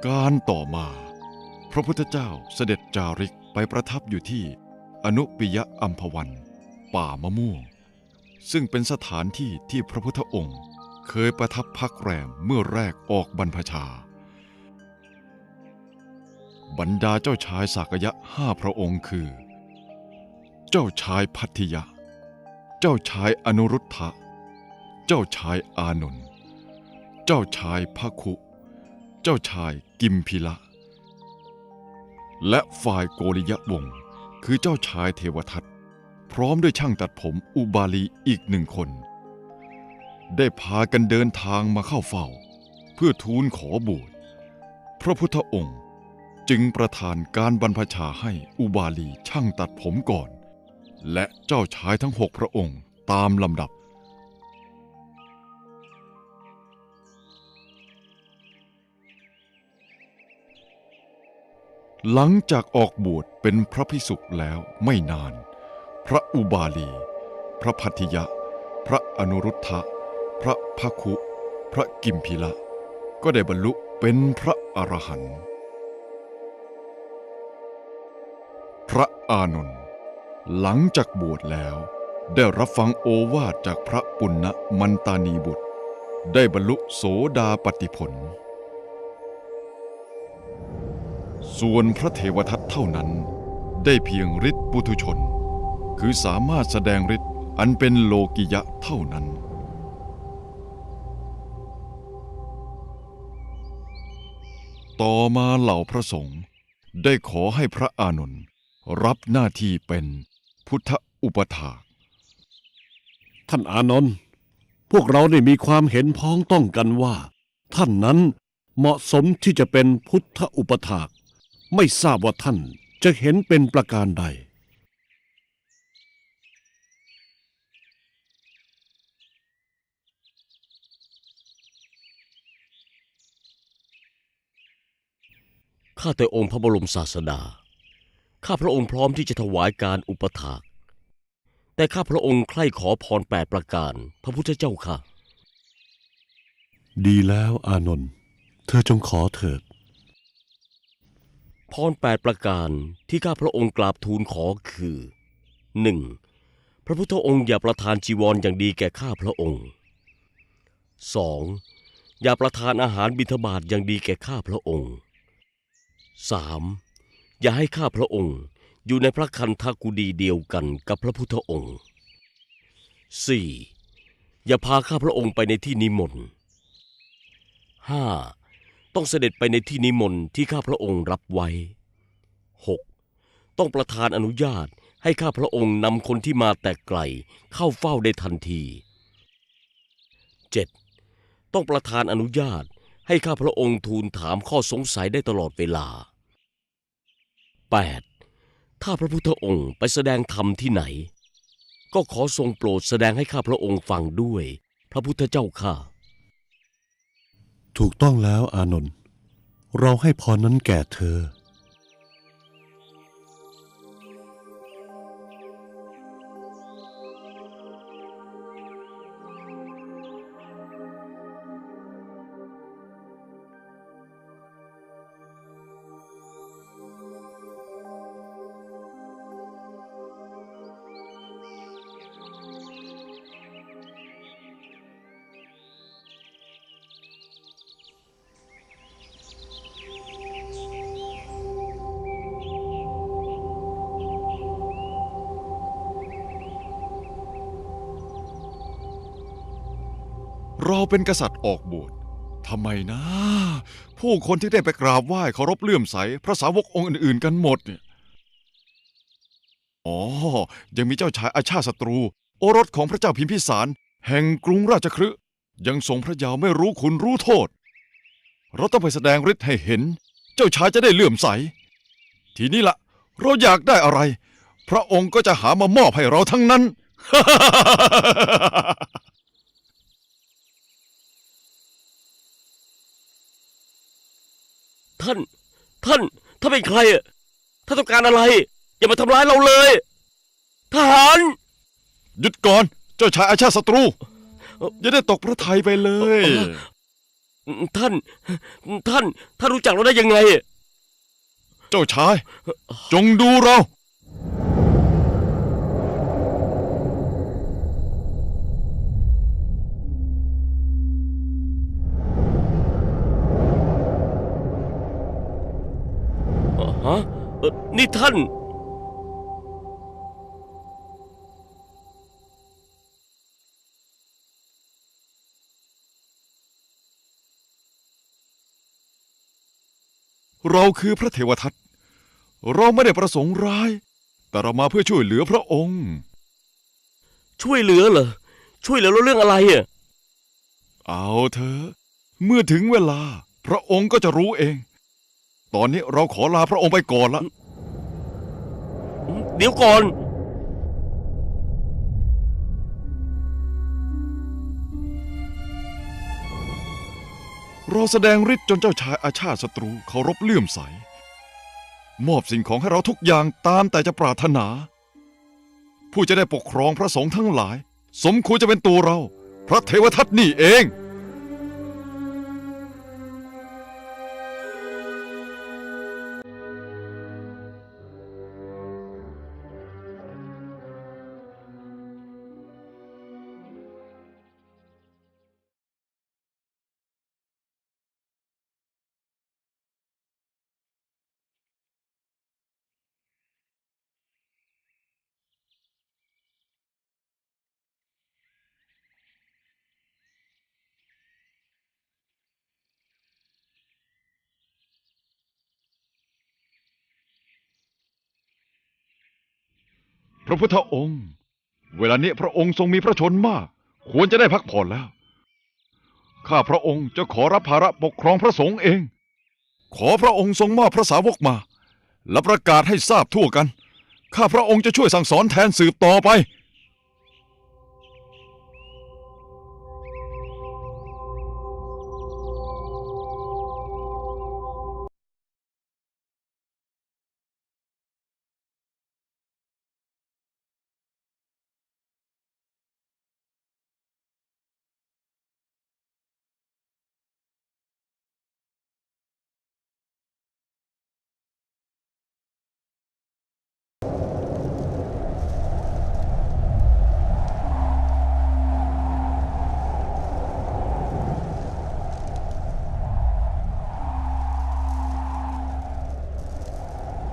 การต่อมาพระพุทธเจ้าเสด็จจาริกไปประทับอยู่ที่อนุปิยอัมพวัน ป่ามะม่วงซึ่งเป็นสถานที่ที่พระพุทธองค์เคยประทับพักแรมเมื่อแรกออกบรรพชาบรรดาเจ้าชายสากยะ5 พระองค์คือเจ้าชายพัทธิยะเจ้าชายอนุรุทธะเจ้าชายอานนท์เจ้าชายภคุเจ้าชายกิมพิละและฝ่ายโกริยะวงศ์คือเจ้าชายเทวทัตพร้อมด้วยช่างตัดผมอุบาลีอีก1 คนได้พากันเดินทางมาเข้าเฝ้าเพื่อทูลขอบวชพระพุทธองค์จึงประทานการบรรพชาให้อุบาลีช่างตัดผมก่อนและเจ้าชายทั้ง6 พระองค์ตามลำดับหลังจากออกบวชเป็นพระภิกษุแล้วไม่นานพระอุบาลีพระพัทธิยะพระอนุรุทธะพระภคุพระกิมพิละก็ได้บรรลุเป็นพระอรหันต์พระอานนท์หลังจากบวชแล้วได้รับฟังโอวาทจากพระปุณณมันตานีบุตรได้บรรลุโสดาปัตติผลส่วนพระเทวทัตเท่านั้นได้เพียงฤทธิ์ปุถุชนคือสามารถแสดงฤทธิ์อันเป็นโลกิยะเท่านั้นต่อมาเหล่าพระสงฆ์ได้ขอให้พระอานนท์รับหน้าที่เป็นพุทธอุปถากท่านอานนท์พวกเราได้มีความเห็นพ้องต้องกันว่าท่านนั้นเหมาะสมที่จะเป็นพุทธอุปถากไม่ทราบว่าท่านจะเห็นเป็นประการใดข้าแต่องค์พระบรมศาสดาข้าพระองค์พร้อมที่จะถวายการอุปถากแต่ข้าพระองค์ใคร่ขอพร8 ประการพระพุทธเจ้าค่ะดีแล้วอานนท์เธอจงขอเถิดพร8 ประการที่ข้าพระองค์กราบทูลขอคือ 1. พระพุทธองค์อย่าประทานจีวรอย่างดีแก่ข้าพระองค์ 2. อย่าประทานอาหารบิณฑบาตอย่างดีแก่ข้าพระองค์ 3. อย่าให้ข้าพระองค์อยู่ในพระคันธกุฎีเดียวกันกับพระพุทธองค์ 4. อย่าพาข้าพระองค์ไปในที่นิมนต์ 5. ต้องเสด็จไปในที่นิมนต์ที่ข้าพระองค์รับไว้ 6. ต้องประทานอนุญาตให้ข้าพระองค์นำคนที่มาแต่ไกลเข้าเฝ้าได้ทันที 7. ต้องประทานอนุญาตให้ข้าพระองค์ทูลถามข้อสงสัยได้ตลอดเวลา 8. ถ้าพระพุทธองค์ไปแสดงธรรมที่ไหนก็ขอทรงโปรดแสดงให้ข้าพระองค์ฟังด้วยพระพุทธเจ้าข้าถูกต้องแล้วอานนท์เราให้พรนั้นแก่เธอเราเป็นกษัตริย์ออกบวชทำไมนะผู้คนที่ได้ไปกราบไหว้เคารพเลื่อมใสพระสาวกองค์อื่นๆกันหมดเนี่ยอ๋อยังมีเจ้าชายอาชาติศัตรูโอรสของพระเจ้าพิมพิสารแห่งกรุงราชคฤห์ยังทรงพระเยาว์ไม่รู้คุณรู้โทษเราต้องไปแสดงฤทธิ์ให้เห็นเจ้าชายจะได้เลื่อมใสทีนี้ละเราอยากได้อะไรพระองค์ก็จะหามามอบให้เราทั้งนั้น ท่านเป็นใครอ่ะท่านต้องการอะไรอย่ามาทำร้ายเราเลยทหาร หยุดก่อนเจ้าชายอาชาติศัตรูอย่าได้ตกพระทัยไปเลย ท่าน ท่านรู้จักเราได้ยังไง เจ้าชาย จงดูเรา ฮะนี่ท่าน เราคือพระเทวทัต เราไม่ได้ประสงค์ร้าย แต่เรามาเพื่อช่วยเหลือพระองค์ ช่วยเหลือเหรอ ช่วยเหลือเราเรื่องอะไรอ่ะ เอาเถอะเมื่อถึงเวลา พระองค์ก็จะรู้เอง ตอนนี้เราขอลาพระองค์ไปก่อนละ เดี๋ยวก่อน เราแสดงฤทธิ์จนเจ้าชายอาชาติศัตรูเคารพเลื่อมใส มอบสิ่งของให้เราทุกอย่างตามแต่จะปรารถนา ผู้จะได้ปกครองพระสงฆ์ทั้งหลาย สมควรจะเป็นตัวเรา พระเทวทัตนี่เอง พระพุทธองค์ เวลานี้พระองค์ทรงมีพระชนมาก ควรจะได้พักผ่อนแล้ว ข้าพระองค์จะขอรับภาระปกครองพระสงฆ์เอง ขอพระองค์ทรงมอบพระสาวกมา และประกาศให้ทราบทั่วกัน ข้าพระองค์จะช่วยสั่งสอนแทนสืบต่อไป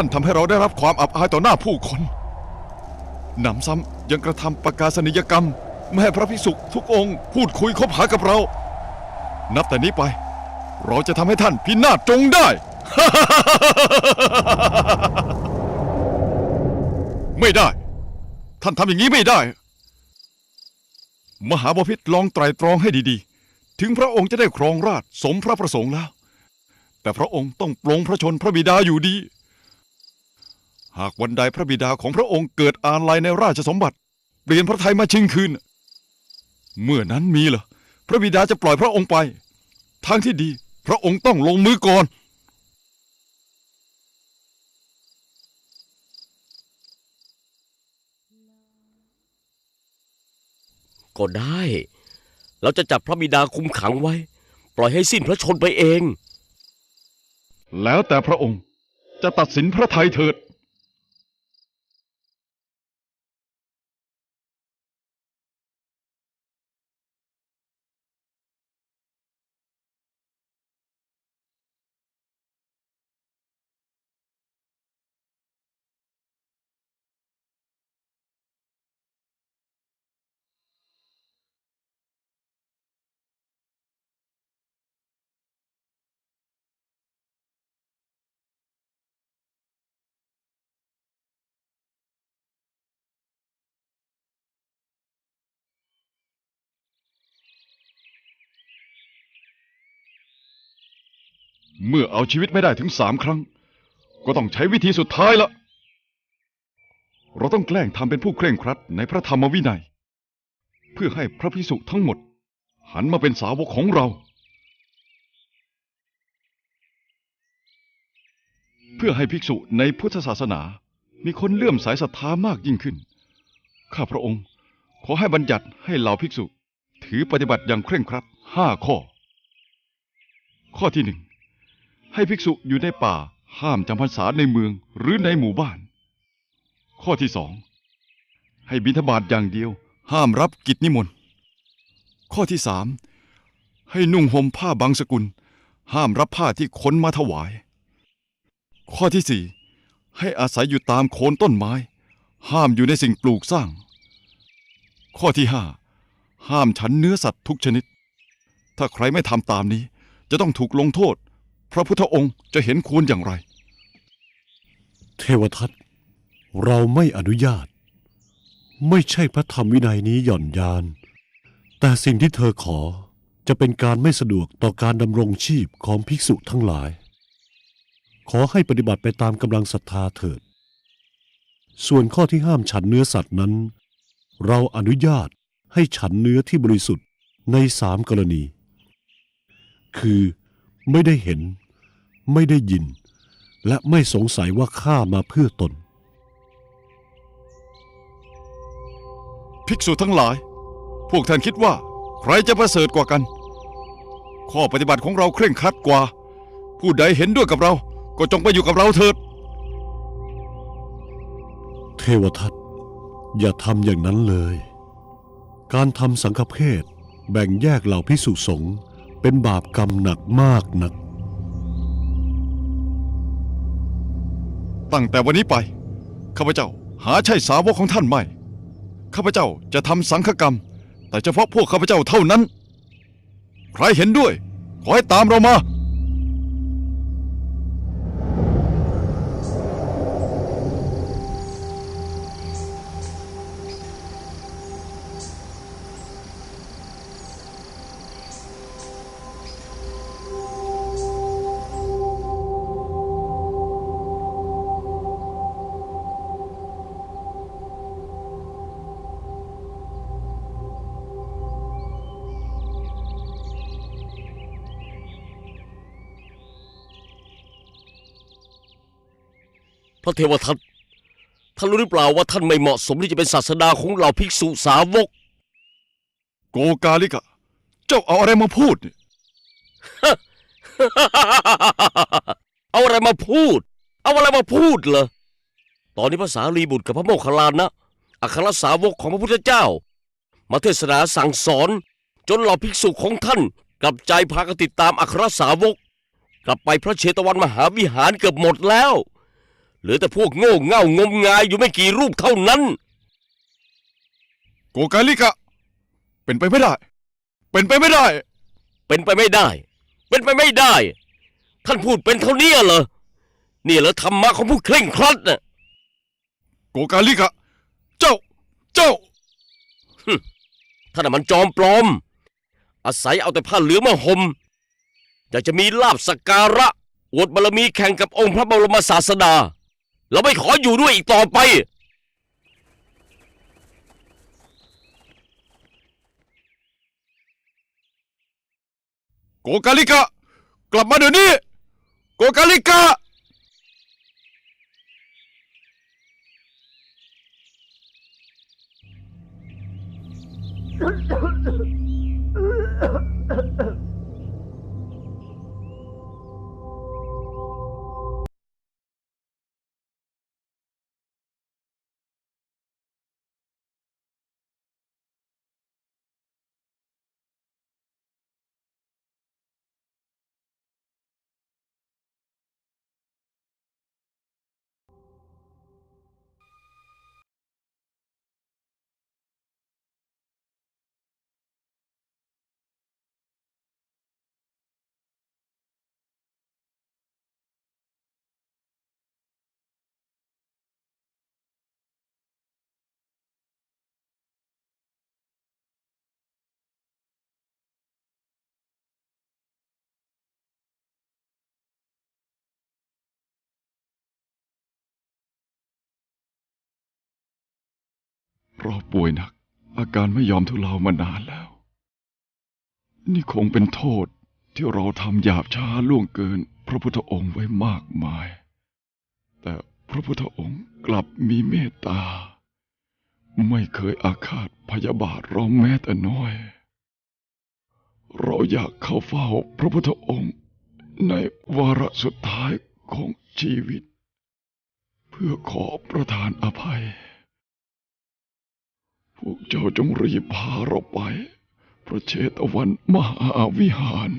ท่านทำให้เราได้รับความอับอายต่อหน้าผู้คน หนำซ้ำยังกระทำประกาศนียกรรมไม่ให้พระภิกษุทุกองค์พูดคุยคบหากับเรา นับแต่นี้ไป เราจะทำให้ท่านพินาศจงได้ ไม่ได้ ท่านทำอย่างนี้ไม่ได้ มหาบพิตรลองไตร่ตรองให้ดีๆ ถึงพระองค์จะได้ครองราชย์สมพระประสงค์แล้ว แต่พระองค์ต้องปลงพระชนพระบิดาอยู่ดี หากวันใดพระบิดาของพระองค์เกิดอาลัยในราชสมบัติ เปลี่ยนพระทัยมาชิงคืน เมื่อนั้นมีเหรอพระบิดาจะปล่อยพระองค์ไป ทางที่ดีพระองค์ต้องลงมือก่อน ก็ได้ เราจะจับพระบิดาคุมขังไว้ ปล่อยให้สิ้นพระชนม์ไปเอง แล้วแต่พระองค์จะตัดสินพระทัยเถิดเมื่อเอาชีวิตไม่ได้ถึง3 ครั้ง ก็ต้องใช้วิธีสุดท้ายละเราต้องแกล้งทำเป็นผู้เคร่งครัดในพระธรรมวินัย เพื่อให้พระภิกษุทั้งหมด หันมาเป็นสาวกของเรา เพื่อให้ภิกษุในพุทธศาสนา มีคนเลื่อมใสศรัทธามากยิ่งขึ้น ข้าพระองค์ขอให้บัญญัติให้เหล่าภิกษุ ถือปฏิบัติอย่างเคร่งครัด5 ข้อ ข้อที่ 1ให้ภิกษุอยู่ในป่าห้ามจำพรรษาในเมืองหรือในหมู่บ้าน ข้อที่ 2ให้บิณฑบาตอย่างเดียวห้ามรับกิจนิมนต์ ข้อที่ 3ให้นุ่งห่มผ้าบางสกุลห้ามรับผ้าที่คนมาถวาย ข้อที่ 4ให้อาศัยอยู่ตามโคนต้นไม้ห้ามอยู่ในสิ่งปลูกสร้าง ข้อที่ 5ห้ามฉันเนื้อสัตว์ทุกชนิดถ้าใครไม่ทำตามนี้จะต้องถูกลงโทษพระพุทธองค์จะเห็นควรอย่างไร เทวทัตเราไม่อนุญาต ไม่ใช่พระธรรมวินัยนี้หย่อนยาน แต่สิ่งที่เธอขอจะเป็นการไม่สะดวกต่อการดำรงชีพของภิกษุทั้งหลาย ขอให้ปฏิบัติไปตามกำลังศรัทธาเถิด ส่วนข้อที่ห้ามฉันเนื้อสัตว์นั้น เราอนุญาตให้ฉันเนื้อที่บริสุทธิ์ใน3 กรณี คือไม่ได้เห็น ไม่ได้ยิน และไม่สงสัยว่าฆ่ามาเพื่อตน ภิกษุทั้งหลายพวกท่านคิดว่าใครจะประเสริฐกว่ากัน ข้อปฏิบัติของเราเคร่งครัดกว่า ผู้ใดเห็นด้วยกับเราก็จงไปอยู่กับเราเถิด เทวทัตอย่าทำอย่างนั้นเลย การทำสังฆเพศแบ่งแยกเหล่าภิกษุสงฆ์เป็นบาปกรรมหนักมากนัก ตั้งแต่วันนี้ไปข้าพเจ้าหาใช่สาวกของท่านไม่ข้าพเจ้าจะทำสังฆกรรมแต่เฉพาะพวกข้าพเจ้าเท่านั้นใครเห็นด้วยขอให้ตามเรามา พระเทวทัตท่านรู้หรือเปล่าว่าท่านไม่เหมาะสมที่จะเป็นศาสดาของเหล่าภิกษุสาวก โกกาลิกะเจ้าเอาอะไรมาพูดเนี่ย เอาอะไรมาพูด เอาอะไรมาพูดเหรอตอนนี้พระสารีบุตรกับพระโมคคัลลานะอัครสาวกของพระพุทธเจ้ามาเทศนาสั่งสอนจนเหล่าภิกษุของท่านกลับใจพากันติดตามอัครสาวกกลับไปพระเชตวันมหาวิหารเกือบหมดแล้วเหลือแต่พวกโง่เง่างมงายอยู่ไม่กี่รูปเท่านั้น โกกาลิกะเป็นไปไม่ได้ เป็นไปไม่ได้ เป็นไปไม่ได้ เป็นไปไม่ได้ ท่านพูดเป็นเท่านี้เหรอนี่เหรอธรรมะของผู้เคร่งครัดน่ะ โกกาลิกะเจ้า ท่านน่ะมันจอมปลอม อาศัยเอาแต่ผ้าเหลืองมาห่มอยากจะมีลาภสักการะอวดบารมีแข่งกับองค์พระบรมศาสดาเราไม่ขออยู่ด้วยอีกต่อไป โกกาลิกะกลับมาเดี๋ยวนี้โกกาลิกะเพราะป่วยหนักอาการไม่ยอมทุเลามานานแล้ว นี่คงเป็นโทษที่เราทำหยาบช้าล่วงเกินพระพุทธองค์ไว้มากมาย แต่พระพุทธองค์กลับมีเมตตา ไม่เคยอาฆาตพยาบาทเราแม้แต่น้อย เราอยากเข้าเฝ้าพระพุทธองค์ ในวาระสุดท้ายของชีวิต เพื่อขอประทานอภัย พวกเจ้าจงรีบพาเราไปพระเชตวันมหาวิหาร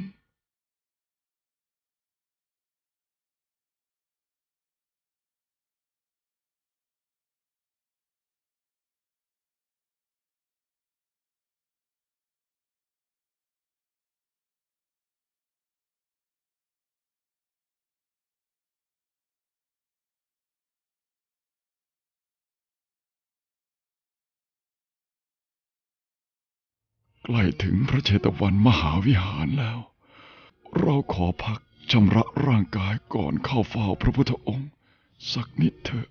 ใกล้ถึงพระเชตวันมหาวิหารแล้ว เราขอพักชำระร่างกายก่อนเข้าเฝ้าพระพุทธองค์สักนิดเถอะ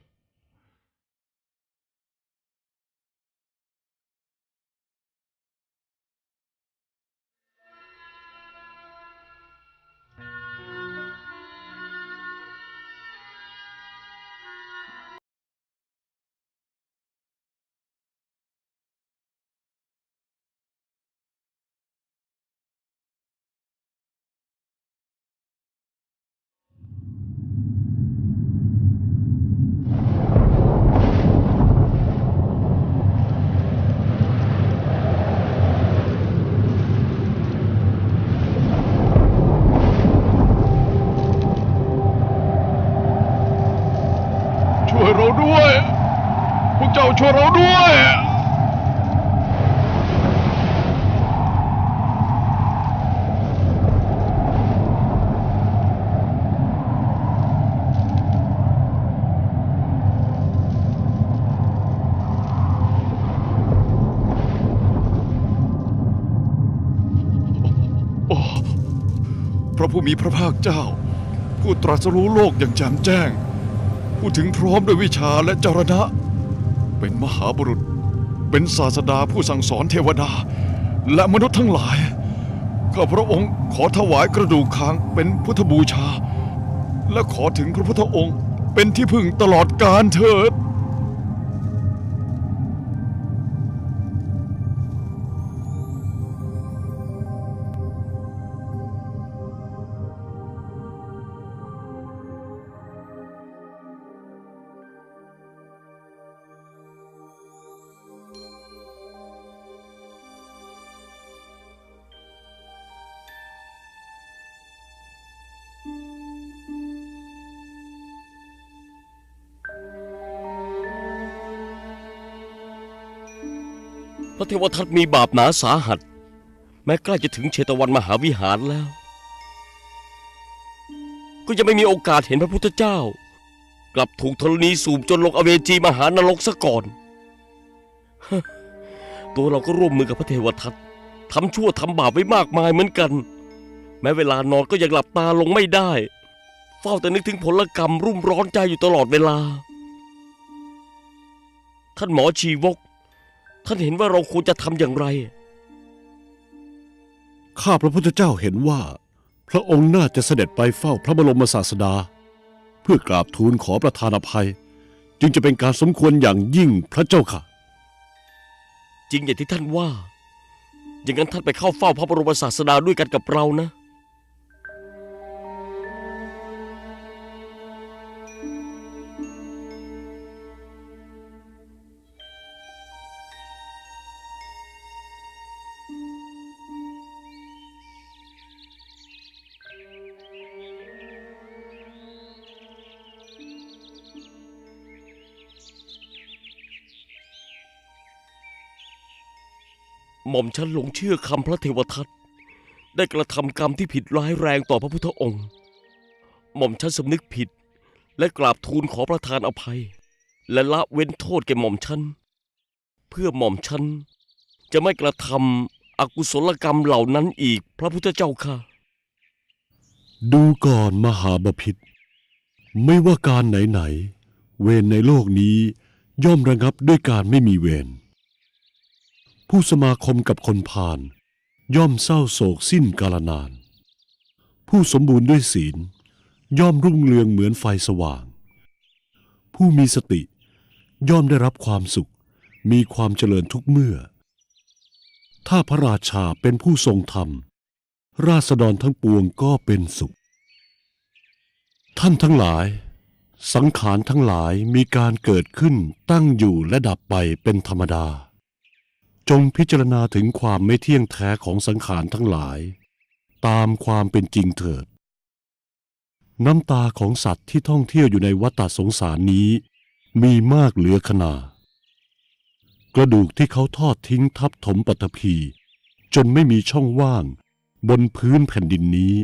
ช่วยเราด้วย พวกเจ้าช่วยเราด้วย พระผู้มีพระภาคเจ้า ผู้ตรัสรู้โลกอย่างแจ่มแจ้ง ผู้ถึงพร้อมด้วยวิชาและจรณะ เป็นมหาบุรุษ เป็นศาสดาผู้สั่งสอนเทวดา และมนุษย์ทั้งหลาย ข้าพระองค์ขอถวายกระดูกคางเป็นพุทธบูชา และขอถึงพระพุทธองค์เป็นที่พึ่งตลอดกาลเถิด พระเทวทัตมีบาปหนาสาหัส แม้ใกล้จะถึงเชตวันมหาวิหารแล้ว ก็ยังไม่มีโอกาสเห็นพระพุทธเจ้า กลับถูกธรณีสูบจนลงอเวจีมหานรกซะก่อนฮะตัวเราก็ร่วมมือกับพระเทวทัตทำชั่วทำบาปไว้มากมายเหมือนกัน แม้เวลานอนก็ยังหลับตาลงไม่ได้ เฝ้าแต่นึกถึงผลกรรมรุ่มร้อนใจอยู่ตลอดเวลา ท่านหมอชีวก ท่านเห็นว่าเราควรจะทำอย่างไร ข้าพระพุทธเจ้าเห็นว่า พระองค์น่าจะเสด็จไปเฝ้าพระบรมศาสดา เพื่อกราบทูลขอประทานอภัย จึงจะเป็นการสมควรอย่างยิ่งพระเจ้าค่ะ จริงอย่างที่ท่านว่า อย่างนั้นท่านไปเข้าเฝ้าพระบรมศาสดาด้วยกันกับเรานะ หม่อมฉันหลงเชื่อคำพระเทวทัตได้กระทำกรรมที่ผิดร้ายแรงต่อพระพุทธองค์ หม่อมฉันสำนึกผิดและกราบทูลขอประทานอภัย และละเว้นโทษแก่หม่อมฉันเพื่อหม่อมฉันจะไม่กระทำอกุศลกรรมเหล่านั้นอีกพระพุทธเจ้าค่ะ ดูก่อนมหาบพิตรไม่ว่าการไหนๆเวรในโลกนี้ย่อมระงับด้วยการไม่มีเวรผู้สมาคมกับคนพาลย่อมเศร้าโศกสิ้นกาลนาน ผู้สมบูรณ์ด้วยศีลย่อมรุ่งเรืองเหมือนไฟสว่าง ผู้มีสติย่อมได้รับความสุขมีความเจริญทุกเมื่อ ถ้าพระราชาเป็นผู้ทรงธรรมราษฎรทั้งปวงก็เป็นสุข ท่านทั้งหลาย สังขารทั้งหลายมีการเกิดขึ้นตั้งอยู่และดับไปเป็นธรรมดา จงพิจารณาถึงความไม่เที่ยงแท้ของสังขารทั้งหลาย ตามความเป็นจริงเถิด น้ำตาของสัตว์ที่ท่องเที่ยวอยู่ในวัฏสงสารนี้มีมากเหลือขนา กระดูกที่เขาทอดทิ้งทับถมปฐพีจนไม่มีช่องว่างบนพื้นแผ่นดินนี้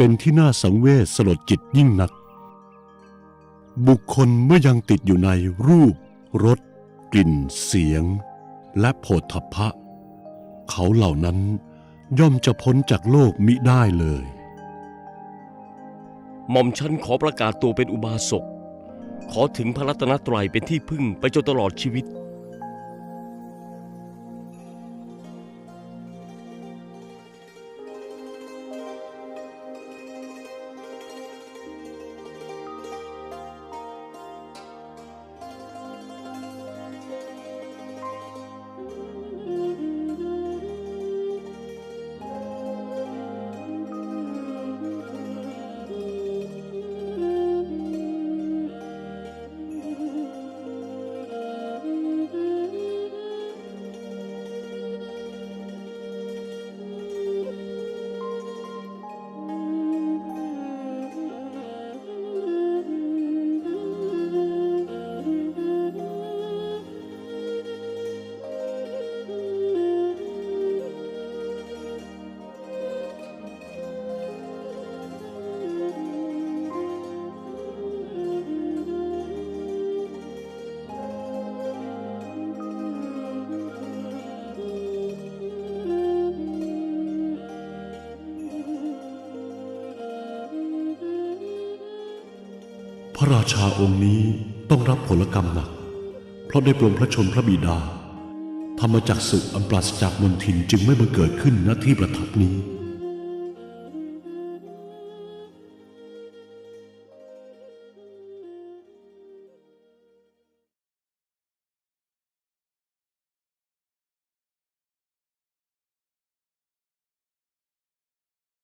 เป็นที่น่าสังเวชสลดจิตยิ่งนัก บุคคลเมื่อยังติดอยู่ในรูปรสกลิ่นเสียงและโผฏฐัพพะเขาเหล่านั้นย่อมจะพ้นจากโลกมิได้เลย หม่อมฉันขอประกาศตัวเป็นอุบาสก ขอถึงพระรัตนตรัยเป็นที่พึ่งไปจนตลอดชีวิต พระราชาองค์นี้ต้องรับผลกรรมหนัก เพราะได้ปลงพระชนพระบิดา ธรรมจักสุอันปราศจากมลทินจึงไม่บังเกิดขึ้นณที่ประทับนี้